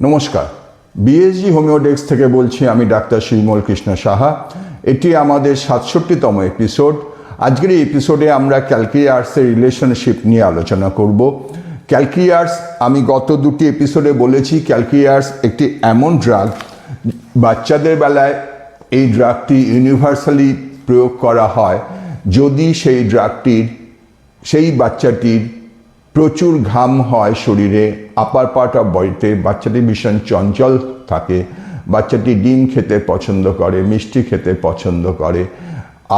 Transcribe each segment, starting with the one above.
নমস্কার, বিএসজি হোমিওডেক্স থেকে বলছি আমি ডাক্তার শ্রীমল কৃষ্ণ সাহা। এটি আমাদের 67তম এপিসোড। আজকের এই এপিসোডে আমরা ক্যালকিয়ার্সের রিলেশনশিপ নিয়ে আলোচনা করব। ক্যালকিয়ার্স আমি গত দুটি এপিসোডে বলেছি, ক্যালকিয়ার্স একটি এমন ড্রাগ, বাচ্চাদের বেলায় এই ড্রাগটি ইউনিভার্সালি প্রয়োগ করা হয় যদি সেই বাচ্চাটির প্রচুর ঘাম হয় শরীরে, আপার পার্ট অফ বডিতে, বাচ্চাটি ভীষণ চঞ্চল থাকে, বাচ্চাটি ডিম খেতে পছন্দ করে, মিষ্টি খেতে পছন্দ করে,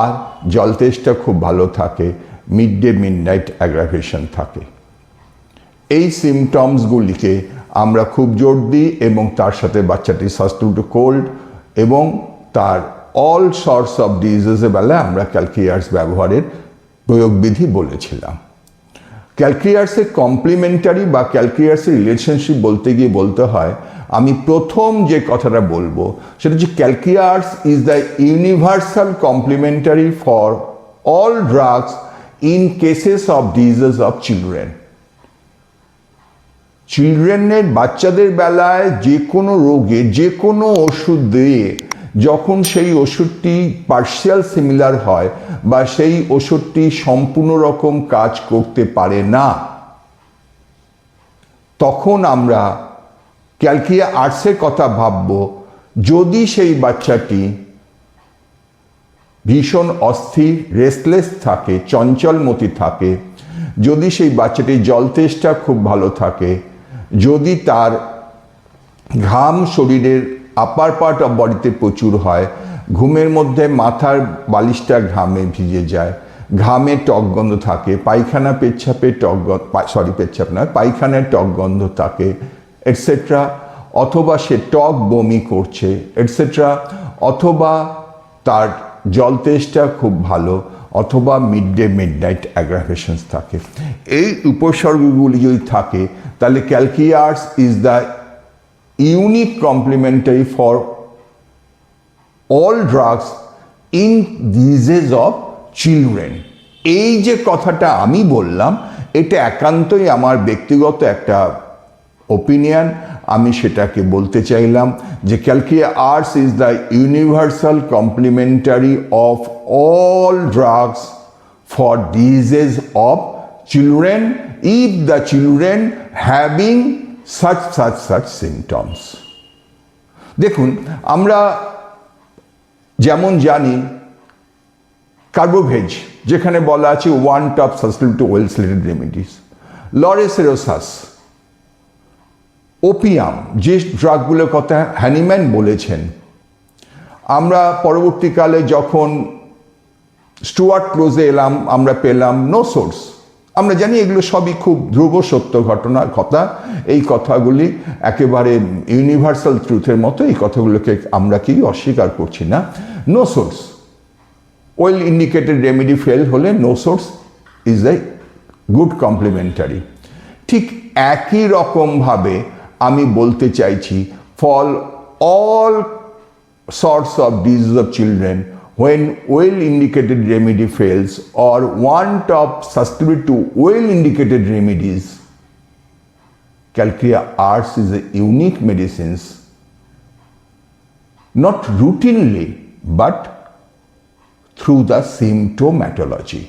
আর জলতেষ্টা খুব ভালো থাকে, মিড ডে মিডনাইট অ্যাগ্রাভেশন থাকে। এই সিমটমসগুলিকে আমরা খুব জোর দিই এবং তার সাথে বাচ্চাটির সাসটেনেবল কোল্ড এবং তার অল সর্টস অফ ডিজিজের বেলায় আমরা ক্যালকিয়ার্স ব্যবহারের প্রয়োগবিধি বলেছিলাম। ক্যালকিয়ার্সের কমপ্লিমেন্টারি বা ক্যালকিয়ার্সের রিলেশনশিপ বলতে গিয়ে বলতে হয়, আমি প্রথম যে কথাটা বলবো সেটা হচ্ছে calc ars is the universal complementary for all drugs in cases of disease of চিলড্রেনের বাচ্চাদের বেলায় যে কোনো রোগে যে কোনো ওষুধ দিয়ে যখন সেই ওষুধটি পার্শিয়াল সিমিলার হয় বা সেই ওষুধটি সম্পূর্ণ রকম কাজ করতে পারে না, তখন আমরা ক্যালকিয়ার্সের কথা ভাবব। যদি সেই বাচ্চাটি ভীষণ অস্থির, রেস্টলেস থাকে, চঞ্চলমতি থাকে, যদি সেই বাচ্চাটির জলতেষ্টা খুব ভালো থাকে, যদি তার ঘাম শরীরের আপার পার্ট অফ বডিতে প্রচুর হয়, ঘুমের মধ্যে মাথার বালিশটা ঘামে ভিজে যায়, ঘামে টক গন্ধ থাকে, পায়খানায় টক গন্ধ থাকে এটসেট্রা, অথবা সে টক বমি করছে এটসেট্রা, অথবা তার জলতেষ্টা খুব ভালো, অথবা মিড ডে মিডনাইট অ্যাগ্রাভেশনস থাকে, এই উপসর্গগুলি যদি থাকে তাহলে calc ars is the unique complementary for all drugs in disease of children. এই যে কথাটা আমি বললাম এটা একান্তই আমার ব্যক্তিগত একটা ওপিনিয়ন, আমি সেটাকে বলতে চাইলাম যে calc ars is the universal complementary of all drugs for disease of children if the children having such symptoms. দেখুন, আমরা যেমন জানি কার্বোভেজ যেখানে বলা আছে one top sustainable to well selected remedies, laurocerasus, opium, যে ড্রাগগুলোর কথা হ্যানিম্যান বলেছেন, আমরা পরবর্তীকালে যখন স্টুয়ার্ট ক্লোজে এলাম আমরা পেলাম নো সোর্স। আমরা জানি এগুলো সবই খুব ধ্রুব সত্য ঘটনার কথা, এই কথাগুলি একেবারে ইউনিভার্সাল ট্রুথের মতো, এই কথাগুলোকে আমরা কি অস্বীকার করছি না। No source, well indicated remedy fail হলে no source is a good complementary. ঠিক একই রকমভাবে আমি বলতে চাইছি for all sorts of disease of children, when well-indicated remedy fails or want of susceptibility to well-indicated remedies, CalcRx is a unique medicines, not routinely but through the symptomatology.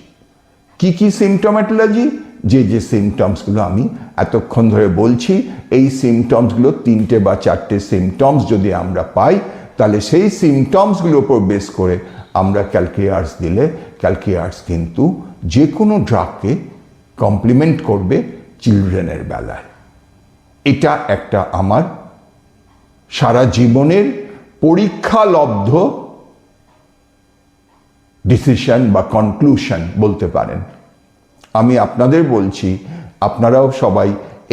কি symptomatology? যে সিমটমসগুলো আমি এতক্ষণ ধরে বলছি, এই সিমটমসগুলো 3টে বা 4টে সিমটমস যদি আমরা পাই তাহলে সেই সিমটমসগুলোর উপর বেস করে আমরা ক্যালকিয়ার্স দিলে ক্যালকিয়ার্স কিন্তু যে কোনো ড্রাগকে কমপ্লিমেন্ট করবে চিলড্রেনের বেলায়। এটা একটা আমার সারা জীবনের পরীক্ষালব্ধ ডিসিশন বা কনক্লুশন বলতে পারেন। আমি আপনাদের বলছি, আপনারাও সবাই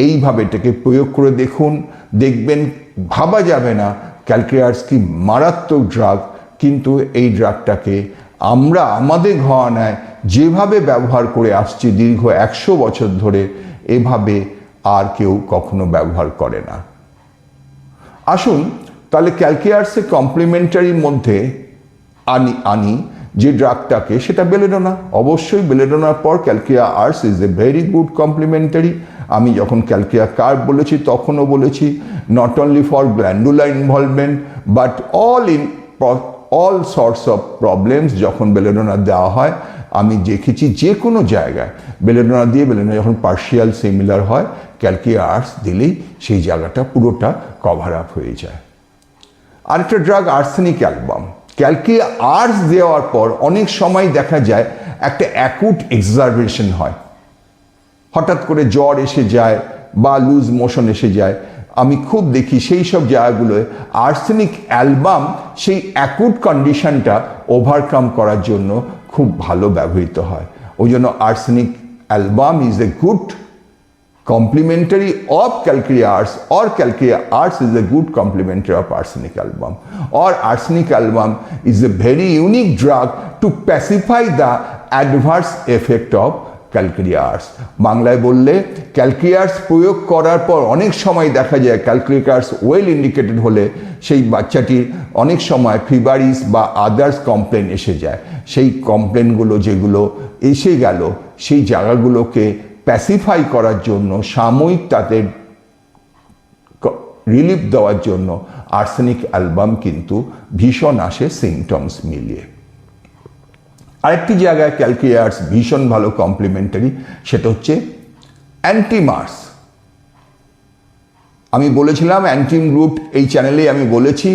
এইভাবে এটাকে প্রয়োগ করে দেখুন, দেখবেন ভাবা যাবে না ক্যালকিয়ার্স কি মারাত্মক ড্রাগ, কিন্তু এই ড্রাগটাকে আমরা আমাদের ঘরানায় যেভাবে ব্যবহার করে আসছি দীর্ঘ 100 বছর ধরে, এভাবে আর কেউ কখনো ব্যবহার করে না। আসুন তাহলে ক্যালকিয়ার্সের কমপ্লিমেন্টারির মধ্যে আনি যে ড্রাগটাকে, সেটা বেলেডোনা। অবশ্যই বেলেডোনার পর calc ars is a very good complementary. আমি যখন ক্যালকিয়া কার্ব বলেছি তখনও বলেছি not only for glandular involvement but all sorts of problems যখন বেলেডোনা দেওয়া হয় আমি দেখেছি যে কোনো জায়গায় বেলেডোনা দিয়ে বেলেডোনা যখন পার্শিয়াল সিমিলার হয় ক্যালকিয়া আর্টস দিলেই সেই জায়গাটা পুরোটা কভার আপ হয়ে যায়। আরেকটা ড্রাগ আর্সেনিক অ্যালবাম। ক্যালকিয়া আর্টস দেওয়ার পর অনেক সময় দেখা যায় একটা অ্যাকুট এক্সারভেশন হয়, হঠাৎ করে জ্বর এসে যায় বা লুজ মোশন এসে যায়। আমি খুব দেখি সেই সব জায়গাগুলোয় আর্সেনিক অ্যালবাম সেই অ্যাকুট কন্ডিশনটা ওভারকাম করার জন্য খুব ভালো ব্যবহৃত হয়। ওই জন্য arsenic album is a good complementary of calcarea arts, or calcarea arts is a good complementary of arsenic album, or arsenic album is a very unique drug to pacify the adverse effect of calcarea arts. বাংলায় বললে calcarea arts প্রয়োগ করার পর অনেক সময় দেখা যায় calcarea arts well indicated হলে সেই বাচ্চাটির অনেক সময় ফিভারিস বা আদার্স কমপ্লেন এসে যায়। সেই কমপ্লেনগুলো যেগুলো এসে গেল সেই জায়গাগুলোকে প্যাসিফাই করার জন্য, সাময়িক তাদের রিলিফ দেওয়ার জন্য আর্সেনিক অ্যালবাম কিন্তু ভীষণ আসে সিমটমস মিলিয়ে। আরেকটি জায়গায় ক্যালকেরিয়া আর্টস ভীষণ ভালো কমপ্লিমেন্টারি, সেটা হচ্ছে অ্যান্টিমার্স। আমি বলেছিলাম অ্যান্টিম গ্রুপ এই চ্যানেলে আমি বলেছি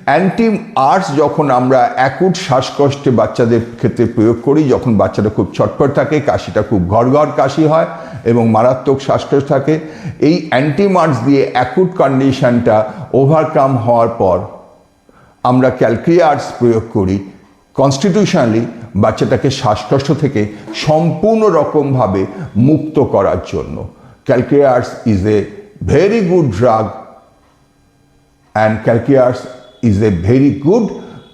অ্যান্টিম আর্টস যখন আমরা অ্যাকুট শ্বাসকষ্টে বাচ্চাদের ক্ষেত্রে প্রয়োগ করি, যখন বাচ্চাটা খুব ছটফট থাকে, কাশিটা খুব ঘর ঘর কাশি হয় এবং মারাত্মক শ্বাসকষ্ট থাকে, এই অ্যান্টিম আর্টস দিয়ে অ্যাকুট কন্ডিশনটা ওভারকাম হওয়ার পর আমরা ক্যালকেরিয়া আর্টস প্রয়োগ করি কনস্টিটিউশনালি বাচ্চাটাকে শ্বাসকষ্ট থেকে সম্পূর্ণ রকমভাবে মুক্ত করার জন্য। Calcarea arts is a very good drug and calcarea arts is a very good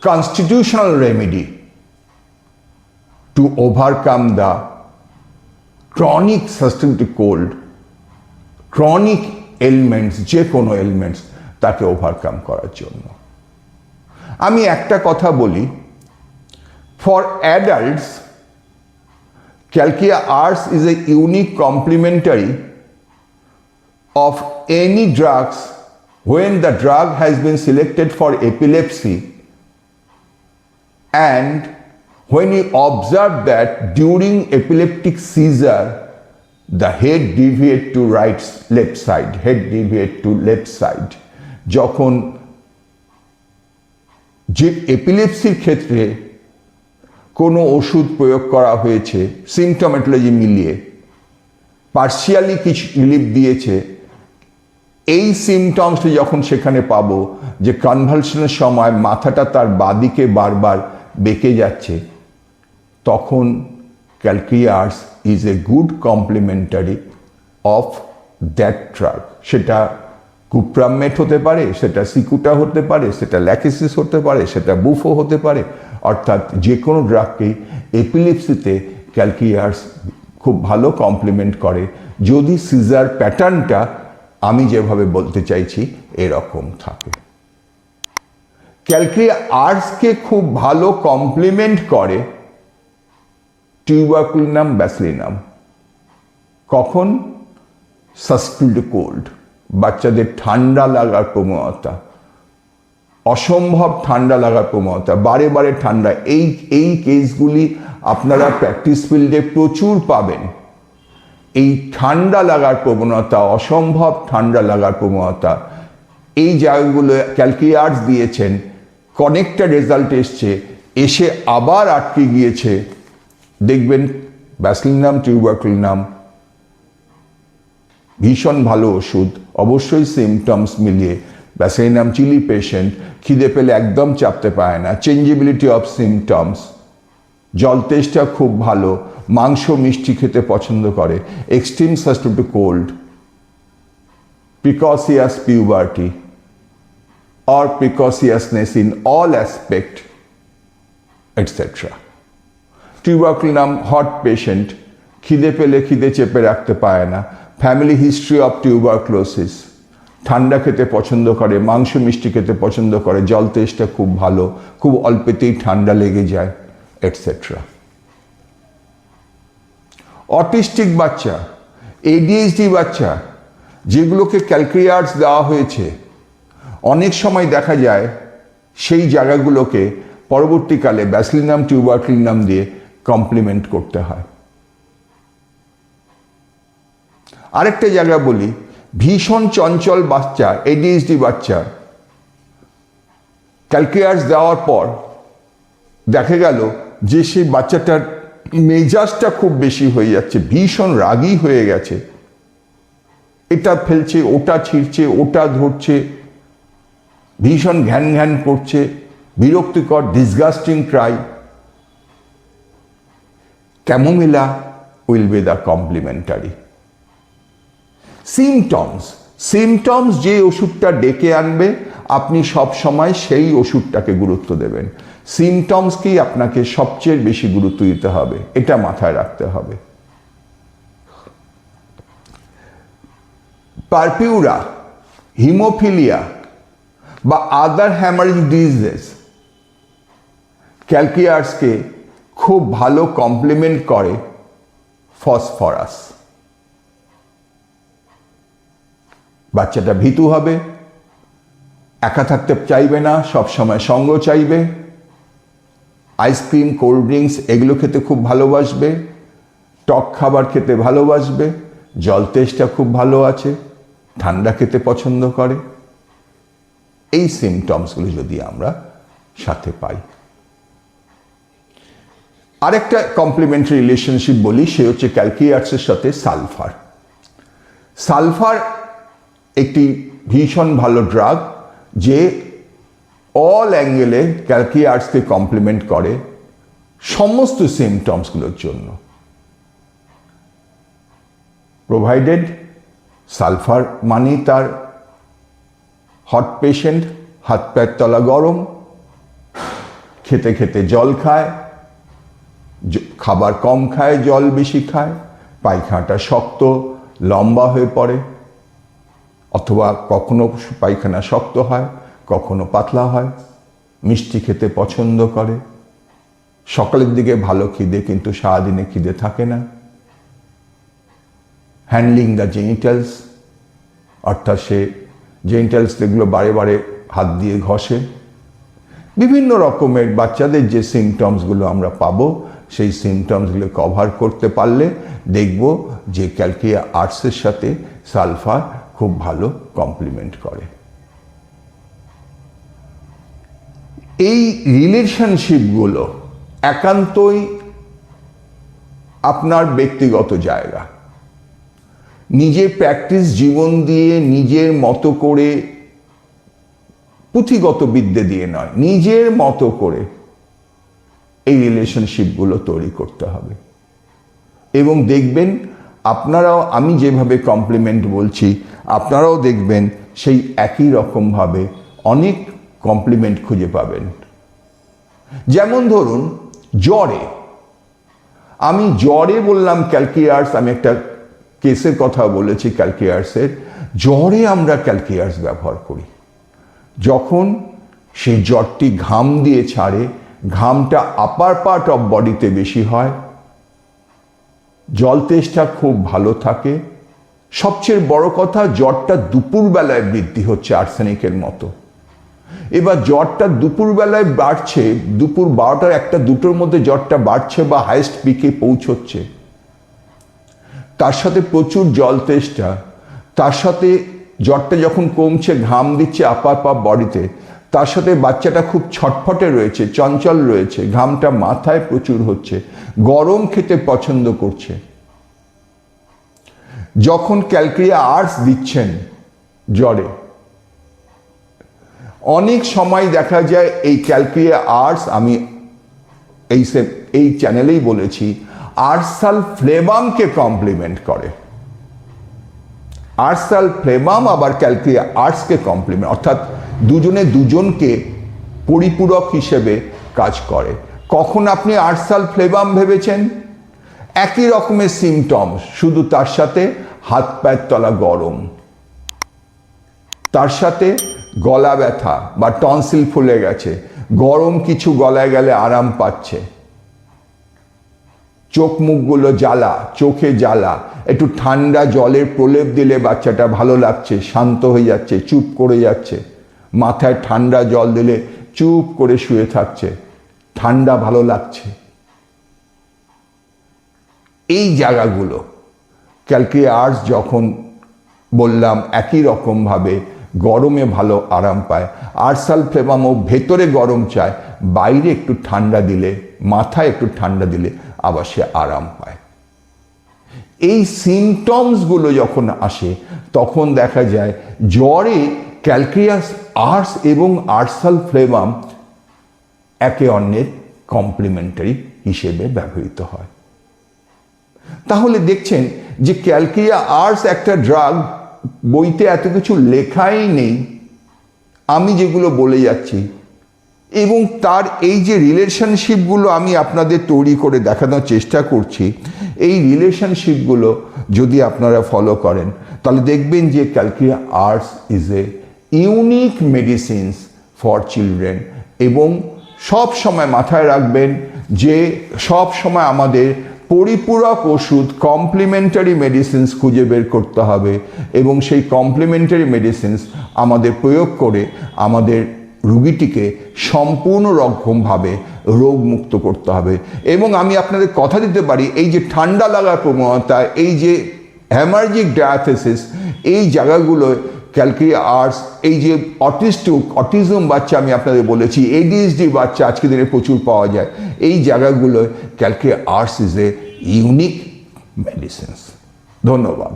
constitutional remedy to overcome the chronic sustained cold, chronic ailments, যে কোনো ailments তাকে ওভারকাম করার জন্য। আমি একটা কথা বলি, for adults calcarea arts is a unique complementary of any drugs when the drug has been selected for epilepsy and when you observe that during epileptic seizure the head deviate to left side, head deviate to left side, যখন যে এপিলেপসির ক্ষেত্রে কোনো ওষুধ প্রয়োগ করা হয়েছে সিমটোমেটোলজি মিলিয়ে partially কিছু রিলিফ দিয়েছে, এই সিমটমসটি যখন সেখানে পাবো যে কনভালশনের সময় মাথাটা তার বাদিকে বারবার বেঁকে যাচ্ছে, তখন calcarea arts is a good complimentary of that drug. সেটা কুপ্রামেট হতে পারে, সেটা সিকুটা হতে পারে, সেটা ল্যাকেসিস হতে পারে, সেটা বুফো হতে পারে, অর্থাৎ যে কোনো ড্রাগকেই এপিলেপসিতে ক্যালকেরিয়া আর্টস খুব ভালো কমপ্লিমেন্ট করে যদি সিজার প্যাটার্নটা আমি যেভাবে বলতে চাইছি এরকম থাকে। ক্যালকেরিয়া আর্টসকে খুব ভালো কমপ্লিমেন্ট করে টিউবারকুলিনাম ব্যাসিলিনাম। কখন? সাসপিল্ড কোল্ড, বাচ্চাদের ঠান্ডা লাগার প্রবণতা, অসম্ভব ঠান্ডা লাগার প্রবণতা, বারে বারে ঠান্ডা, এই কেসগুলি আপনারা প্র্যাকটিস ফিল্ডে প্রচুর পাবেন। এই ঠান্ডা লাগার প্রবণতা, অসম্ভব ঠান্ডা লাগার প্রবণতা, এই জায়গাগুলো ক্যালকেরিয়া আর্টস দিয়েছেন, কনেক্টেড রেজাল্ট এসছে, এসে আবার আটকে গিয়েছে, দেখবেন ব্যাসিলিনাম টিউবারকুলিনাম ভীষণ ভালো ওষুধ। অবশ্যই সিমটমস মিলিয়ে ব্যাসিলিনাম চিলি পেশেন্ট খিদে পেলে একদম চাপতে পারে না, চেঞ্জেবিলিটি অফ সিমটমস, জল তেষ্টা খুব ভালো, মাংস মিষ্টি খেতে পছন্দ করে, extreme susceptive to cold, precocious puberty or precociousness in all aspect, etc. Tuberculinum hot patient, খিদে পেলে খিদে চেপে রাখতে পারে না, ফ্যামিলি হিস্ট্রি অফ টিউবারক্লোসিস, ঠান্ডা খেতে পছন্দ করে, মাংস মিষ্টি খেতে পছন্দ করে, জল তেষ্টা খুব ভালো, খুব অল্পেতেই ঠান্ডা লেগে যায়, এটসেট্রা। অটিস্টিক বাচ্চা, এডিএইচডি বাচ্চা যেগুলোকে ক্যালকারি আর্টস দেওয়া হয়েছে, অনেক সময় দেখা যায় সেই জায়গাগুলোকে পরবর্তীকালে ব্যাসিলিনাম টিউবারকুলিনাম দিয়ে কমপ্লিমেন্ট করতে হয়। আরেকটা জায়গা বলি, ভীষণ চঞ্চল বাচ্চা, এডিএইচডি বাচ্চা ক্যালকারি আর্টস দেওয়ার পর দেখা গেল যে সেই বাচ্চাটার মেজাজটা খুব বেশি হয়ে যাচ্ছে, ভীষণ রাগী হয়ে গেছে, এটা ফেলছে, ওটা ছিঁড়ছে, ওটা ধরছে, ভীষণ ঘ্যান ঘ্যান করছে, বিরক্তিকর, disgusting cry. Chamomilla will be the complementary. Symptoms যে ওষুধটা ডেকে আনবে আপনি সব সময় সেই ওষুধটাকে গুরুত্ব দেবেন। সিমটমসকেই আপনাকে সবচেয়ে বেশি গুরুত্ব দিতে হবে, এটা মাথায় রাখতে হবে। পারপিউরা, হিমোফিলিয়া বা আদার হ্যামারেজ ডিজিজেস ক্যালকারি আর্টসকে খুব ভালো কমপ্লিমেন্ট করে ফসফরাস। বাচ্চাটা ভীতু হবে, একা থাকতে চাইবে না, সবসময় সঙ্গ চাইবে, আইসক্রিম, কোল্ড ড্রিঙ্কস এগুলো খেতে খুব ভালোবাসবে, টক খাবার খেতে ভালোবাসবে, জল তেষ্টা খুব ভালো আছে, ঠান্ডা খেতে পছন্দ করে। এই সিমটমসগুলো যদি আমরা সাথে পাই। আরেকটা কমপ্লিমেন্টারি রিলেশনশিপ বলি, সে হচ্ছে ক্যালকারি আর্টসের সাথে সালফার। সালফার একটি ভীষণ ভালো ড্রাগ যে অল অ্যাঙ্গেলে ক্যালকারি আর্টসকে কমপ্লিমেন্ট করে সমস্ত সিমটমসগুলোর জন্য, প্রোভাইডেড সালফার মানে তার হট পেশেন্ট, হাত পায়ের তলা গরম, খেতে খেতে জল খায়, খাবার কম খায়, জল বেশি খায়, পায়খানাটা শক্ত লম্বা হয়ে পড়ে, অথবা কখনো পায়খানা শক্ত হয়, কখনো পাতলা হয়, মিষ্টি খেতে পছন্দ করে, সকালের দিকে ভালো খিদে কিন্তু সারাদিনে খিদে থাকে না, হ্যান্ডলিং দ্য জেনিটালস, অর্থাৎ সে জেনিটালস এগুলো বারে বারে হাত দিয়ে ঘষে। বিভিন্ন রকমের বাচ্চাদের যে সিমটমসগুলো আমরা পাবো সেই সিমটমসগুলো কভার করতে পারলে দেখব যে ক্যালকারি আর্টসের সাথে সালফার খুব ভালো কমপ্লিমেন্ট করে। এই রিলেশনশিপগুলো একান্তই আপনার ব্যক্তিগত জায়গা, নিজের প্র্যাকটিস জীবন দিয়ে, নিজের মতো করে, পুঁথিগত বিদ্যে দিয়ে নয়, নিজের মতো করে এই রিলেশনশিপগুলো তৈরি করতে হবে। এবং দেখবেন আপনারাও, আমি যেভাবে কমপ্লিমেন্ট বলছি, আপনারাও দেখবেন সেই একই রকমভাবে অনেক কমপ্লিমেন্ট খুঁজে পাবেন। যেমন ধরুন জ্বরে, আমি জ্বরে বললাম ক্যালকারি আর্টস, আমি একটা কেসের কথা বলেছি ক্যালকারি আর্টসের। জ্বরে আমরা ক্যালকারি আর্টস ব্যবহার করি যখন সেই জ্বরটি ঘাম দিয়ে ছাড়ে, ঘামটা আপার পার্ট অফ বডিতে বেশি হয়, জল তেষ্টা খুব ভালো থাকে, সবচেয়ে বড় কথা জ্বরটা দুপুরবেলায় বৃদ্ধি হচ্ছে আর্সেনিকের মতো। এবার জ্বরটা দুপুরবেলায় বাড়ছে, দুপুর 12টার 1টা 2টোর মধ্যে জ্বরটা বাড়ছে বা হাইয়েস্ট পিকে পৌঁছচ্ছে, তার সাথে প্রচুর জল তেষ্টা, তার সাথে জ্বরটা যখন কমছে, ঘাম দিচ্ছে আপার পাপ বডিতে, তার সাথে বাচ্চাটা খুব ছটফটে রয়েছে, চঞ্চল রয়েছে, ঘামটা মাথায় প্রচুর হচ্ছে, গরম খেতে পছন্দ করছে। যখন ক্যালকারি আর্টস দিচ্ছেন জ্বরে, অনেক সময় দেখা যায় এই ক্যালকারি আর্টস, আমি এই চ্যানেলেই বলেছি, আর্সাল ফ্লেবামকে কমপ্লিমেন্ট করে। আর্সাল ফ্লেবাম আবার ক্যালকারি আর্টসকে কমপ্লিমেন্ট, অর্থাৎ দুজনে দুজনকে পরিপূরক হিসেবে কাজ করে। কখন আপনি আর্সাল ফ্লেবাম ভেবেছেন? একই রকমের সিমটমস, শুধু তার সাথে হাত পায়ের তলা গরম, তার সাথে গলা ব্যথা বা টনসিল ফুলে গেছে, গরম কিছু গলায় গেলে আরাম পাচ্ছে, চোখ মুখগুলো জ্বালা, চোখে জ্বালা, একটু ঠান্ডা জলের প্রলেপ দিলে বাচ্চাটা ভালো লাগছে, শান্ত হয়ে যাচ্ছে, চুপ করে যাচ্ছে, মাথায় ঠান্ডা জল দিলে চুপ করে শুয়ে থাকছে, ঠান্ডা ভালো লাগছে। এই জায়গাগুলো ক্যালকি আর্টস যখন বললাম একই রকমভাবে গরমে ভালো আরাম পায়, আর্সাল ফ্লেভামও ভেতরে গরম চায়, বাইরে একটু ঠান্ডা দিলে, মাথায় একটু ঠান্ডা দিলে আবার সে আরাম পায়। এই সিমটমসগুলো যখন আসে তখন দেখা যায় জ্বরে ক্যালকিয়াস আর্টস এবং আর্সাল ফ্লেভাম একে অন্যের কমপ্লিমেন্টারি হিসেবে ব্যবহৃত হয়। তাহলে দেখছেন যে ক্যালকিয়া আর্টস একটা ড্রাগ, বইতে এত কিছু লেখাই নেই, আমি যেগুলো বলে যাচ্ছি, এবং তার এই যে রিলেশনশিপগুলো আমি আপনাদের তৈরি করে দেখানোর চেষ্টা করছি, এই রিলেশনশিপগুলো যদি আপনারা ফলো করেন তাহলে দেখবেন যে calc ars is a unique medicines for children. এবং সব সময় মাথায় রাখবেন যে সব সময় আমাদের পরিপূরক ওষুধ, কমপ্লিমেন্টারি মেডিসিনস খুঁজে বের করতে হবে, এবং সেই কমপ্লিমেন্টারি মেডিসিনস আমাদের প্রয়োগ করে আমাদের রুগীটিকে সম্পূর্ণ রকমভাবে রোগমুক্ত করতে হবে। এবং আমি আপনাদের কথা দিতে পারি, এই যে ঠান্ডা লাগার প্রবণতা, এই যে হ্যামার্জিক ডায়াথেসিস, এই জায়গাগুলোয় ক্যালকিয়া আর্টস, এই যে অটিজম বাচ্চা আমি আপনাদের বলেছি, ADHD বাচ্চা আজকে দিনে প্রচুর পাওয়া যায়, এই জায়গাগুলোয় calc ars is a unique medicines. ধন্যবাদ।